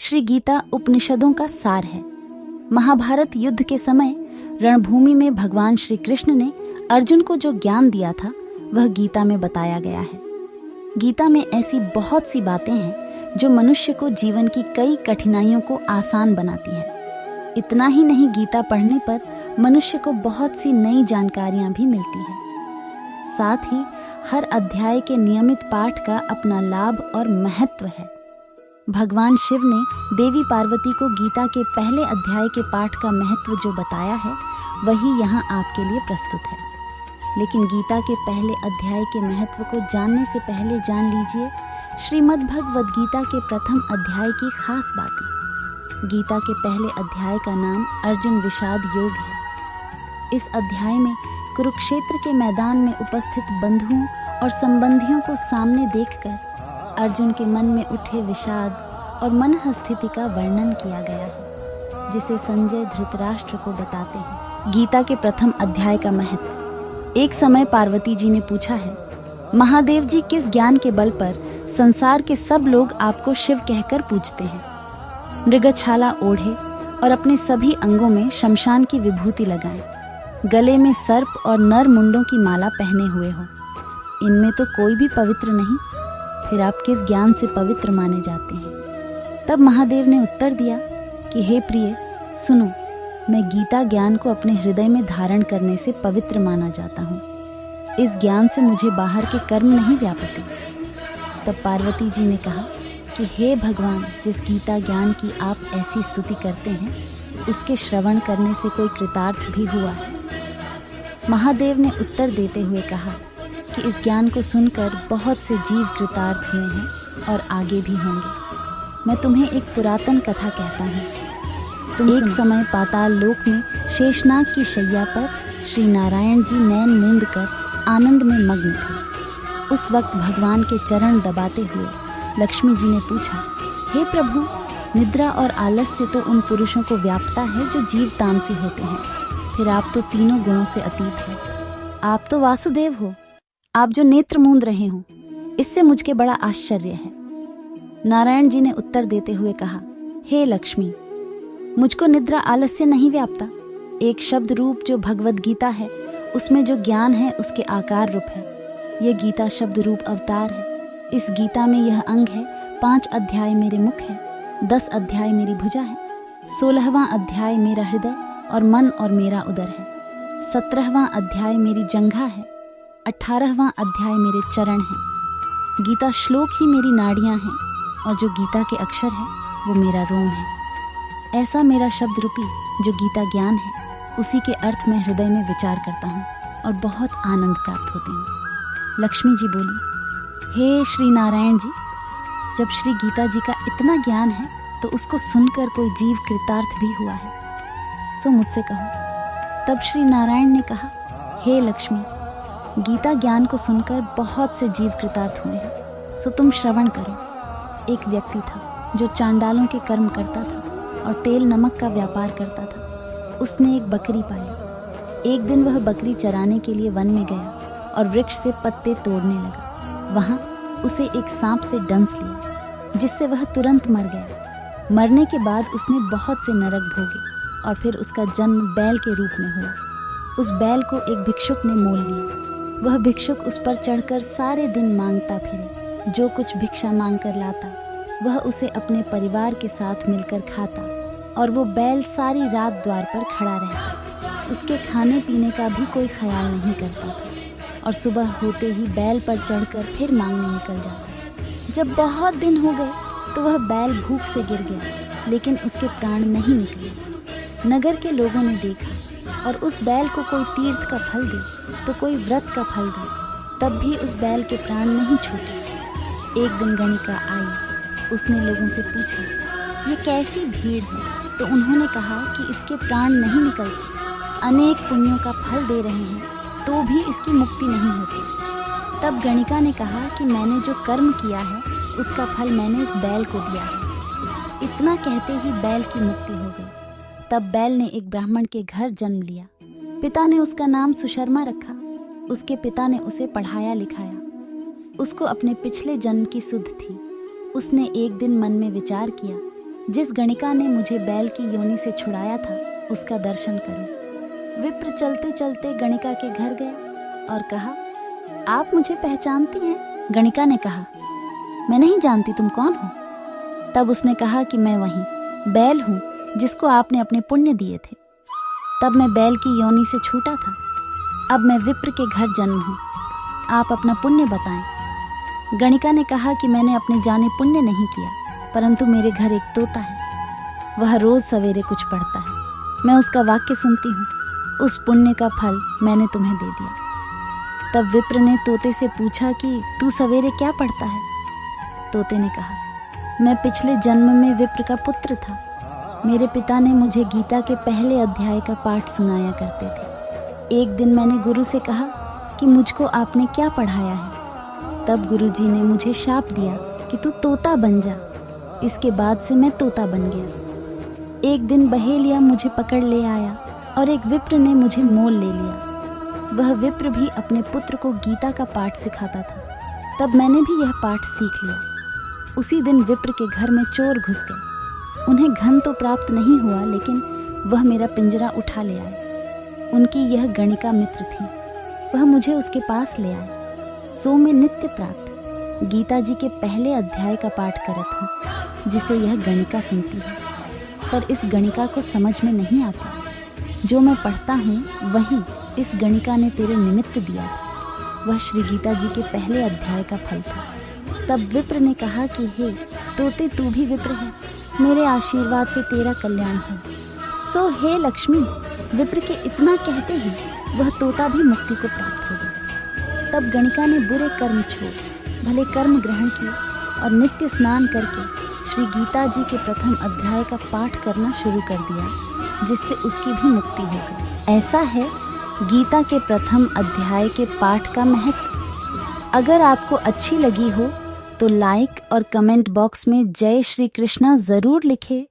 श्री गीता उपनिषदों का सार है। महाभारत युद्ध के समय रणभूमि में भगवान श्री कृष्ण ने अर्जुन को जो ज्ञान दिया था वह गीता में बताया गया है। गीता में ऐसी बहुत सी बातें हैं जो मनुष्य को जीवन की कई कठिनाइयों को आसान बनाती है। इतना ही नहीं, गीता पढ़ने पर मनुष्य को बहुत सी नई जानकारियां भी मिलती है। साथ ही हर अध्याय के नियमित पाठ का अपना लाभ और महत्व है। भगवान शिव ने देवी पार्वती को गीता के पहले अध्याय के पाठ का महत्व जो बताया है वही यहाँ आपके लिए प्रस्तुत है। लेकिन गीता के पहले अध्याय के महत्व को जानने से पहले जान लीजिए श्रीमद् भगवद गीता के प्रथम अध्याय की खास बातें। गीता के पहले अध्याय का नाम अर्जुन विषाद योग है। इस अध्याय में कुरुक्षेत्र के मैदान में उपस्थित बंधुओं और संबंधियों को सामने देखकर अर्जुन के मन में उठे विषाद और मनः स्थिति का वर्णन किया गया है, जिसे संजय धृतराष्ट्र को बताते हैं। गीता के प्रथम अध्याय का महत्व। एक समय पार्वती जी ने पूछा है, महादेव जी, किस ज्ञान के बल पर संसार के सब लोग आपको शिव कहकर पूजते हैं? मृगछाला ओढ़े और अपने सभी अंगों में शमशान की विभूति लगाएं, गले में सर्प और नर मुंडों की माला पहने हुए हो, इनमें तो कोई भी पवित्र नहीं, फिर आप किस ज्ञान से पवित्र माने जाते हैं? तब महादेव ने उत्तर दिया कि हे प्रिय, सुनो, मैं गीता ज्ञान को अपने हृदय में धारण करने से पवित्र माना जाता हूँ। इस ज्ञान से मुझे बाहर के कर्म नहीं व्यापते। तब पार्वती जी ने कहा कि हे भगवान, जिस गीता ज्ञान की आप ऐसी स्तुति करते हैं उसके श्रवण करने से कोई कृतार्थ भी हुआ है? महादेव ने उत्तर देते हुए कहा कि इस ज्ञान को सुनकर बहुत से जीव कृतार्थ हुए हैं और आगे भी होंगे। मैं तुम्हें एक पुरातन कथा कहता हूँ। एक समय पाताल लोक में शेषनाग की शैया पर श्री नारायण जी नैन मूंद कर आनंद में मग्न थे। उस वक्त भगवान के चरण दबाते हुए लक्ष्मी जी ने पूछा, हे प्रभु, निद्रा और आलस्य तो उन पुरुषों को व्यापता है जो जीव तामसी होते हैं, फिर आप तो तीनों गुणों से अतीत हो। आप तो वासुदेव हो, आप जो नेत्र मूंद रहे हो, इससे मुझके बड़ा आश्चर्य है। नारायण जी ने उत्तर देते हुए कहा, हे लक्ष्मी, मुझको निद्रा आलस्य नहीं व्यापता। एक शब्द रूप जो भगवद गीता है उसमें जो ज्ञान है उसके आकार रूप है। यह गीता शब्द रूप अवतार है। इस गीता में यह अंग है, 5 अध्याय मेरे मुख है, 10 अध्याय मेरी भुजा है, 16वां अध्याय मेरा हृदय और मन और मेरा उदर है, 17वां अध्याय मेरी जंघा है, 18वां अध्याय मेरे चरण हैं। गीता श्लोक ही मेरी नाड़ियां हैं और जो गीता के अक्षर है वो मेरा रोम है। ऐसा मेरा शब्द रूपी जो गीता ज्ञान है, उसी के अर्थ में हृदय में विचार करता हूँ और बहुत आनंद प्राप्त होते हैं। लक्ष्मी जी बोली, हे श्री नारायण जी, जब श्री गीता जी का इतना ज्ञान है तो उसको सुनकर कोई जीव कृतार्थ भी हुआ है, सो मुझसे कहो। तब श्री नारायण ने कहा, हे लक्ष्मी, गीता ज्ञान को सुनकर बहुत से जीव कृतार्थ हुए हैं, सो तुम श्रवण करो। एक व्यक्ति था जो चांडालों के कर्म करता था और तेल नमक का व्यापार करता था। उसने एक बकरी पाली। एक दिन वह बकरी चराने के लिए वन में गया और वृक्ष से पत्ते तोड़ने लगा। वहाँ उसे एक सांप से डंस लिया, जिससे वह तुरंत मर गया। मरने के बाद उसने बहुत से नरक भोगे और फिर उसका जन्म बैल के रूप में हुआ। उस बैल को एक भिक्षुक ने मोल लिया। वह भिक्षुक उस पर चढ़कर सारे दिन मांगता फिरे। जो कुछ भिक्षा मांग कर लाता वह उसे अपने परिवार के साथ मिलकर खाता और वो बैल सारी रात द्वार पर खड़ा रहता। उसके खाने पीने का भी कोई ख्याल नहीं करता था और सुबह होते ही बैल पर चढ़कर फिर मांगने निकल जाता। जब बहुत दिन हो गए तो वह बैल भूख से गिर गया, लेकिन उसके प्राण नहीं निकले। नगर के लोगों ने देखा और उस बैल को कोई तीर्थ का फल दे तो कोई व्रत का फल दे, तब भी उस बैल के प्राण नहीं छूटे। एक दिन गणिका आई। उसने लोगों से पूछा, ये कैसी भीड़ है? तो उन्होंने कहा कि इसके प्राण नहीं निकलते, अनेक पुण्यों का फल दे रहे हैं तो भी इसकी मुक्ति नहीं होती। तब गणिका ने कहा कि मैंने जो कर्म किया है उसका फल मैंने इस बैल को दिया है। इतना कहते ही बैल की मुक्ति हो गई। तब बैल ने एक ब्राह्मण के घर जन्म लिया। पिता ने उसका नाम सुशर्मा रखा। उसके पिता ने उसे पढ़ाया लिखाया। उसको अपने पिछले जन्म की सुध थी। उसने एक दिन मन में विचार किया जिस गणिका ने मुझे बैल की योनि से छुड़ाया था उसका दर्शन करूं। विप्र चलते चलते गणिका के घर गया और कहा, आप मुझे पहचानती हैं? गणिका ने कहा, मैं नहीं जानती, तुम कौन हो? तब उसने कहा कि मैं वही बैल हूँ जिसको आपने अपने पुण्य दिए थे। तब मैं बैल की योनि से छूटा था, अब मैं विप्र के घर जन्म हूँ, आप अपना पुण्य बताएं। गणिका ने कहा कि मैंने अपने जाने पुण्य नहीं किया, परंतु मेरे घर एक तोता है, वह रोज सवेरे कुछ पढ़ता है, मैं उसका वाक्य सुनती हूँ, उस पुण्य का फल मैंने तुम्हें दे दिया। तब विप्र ने तोते से पूछा कि तू सवेरे क्या पढ़ता है? तोते ने कहा, मैं पिछले जन्म में विप्र का पुत्र था, मेरे पिता ने मुझे गीता के पहले अध्याय का पाठ सुनाया करते थे। एक दिन मैंने गुरु से कहा कि मुझको आपने क्या पढ़ाया है? तब गुरुजी ने मुझे शाप दिया कि तू तोता बन जा। इसके बाद से मैं तोता बन गया। एक दिन बहेलिया मुझे पकड़ ले आया और एक विप्र ने मुझे मोल ले लिया। वह विप्र भी अपने पुत्र को गीता का पाठ सिखाता था। तब मैंने भी यह पाठ सीख लिया। उसी दिन विप्र के घर में चोर घुस गए। उन्हें धन तो प्राप्त नहीं हुआ, लेकिन वह मेरा पिंजरा उठा ले आए। उनकी यह गणिका मित्र थी, वह मुझे उसके पास ले आए। सो मैं नित्य प्राप्त गीता जी के पहले अध्याय का पाठ करत हूँ, जिसे यह गणिका सुनती है। पर इस गणिका को समझ में नहीं आता। जो मैं पढ़ता हूँ वही इस गणिका ने तेरे निमित्त दिया था। वह श्री गीता जी के पहले अध्याय का फल था। तब विप्र ने कहा कि हे तोते, तू भी विप्र है, मेरे आशीर्वाद से तेरा कल्याण हो। सो हे लक्ष्मी, विप्र के इतना कहते ही वह तोता भी मुक्ति को प्राप्त हो गया। तब गणिका ने बुरे कर्म छोड़ भले कर्म ग्रहण किए और नित्य स्नान करके श्री गीता जी के प्रथम अध्याय का पाठ करना शुरू कर दिया, जिससे उसकी भी मुक्ति हो गई। ऐसा है गीता के प्रथम अध्याय के पाठ का महत्व। अगर आपको अच्छी लगी हो तो लाइक और कमेंट बॉक्स में जय श्री कृष्णा जरूर लिखें।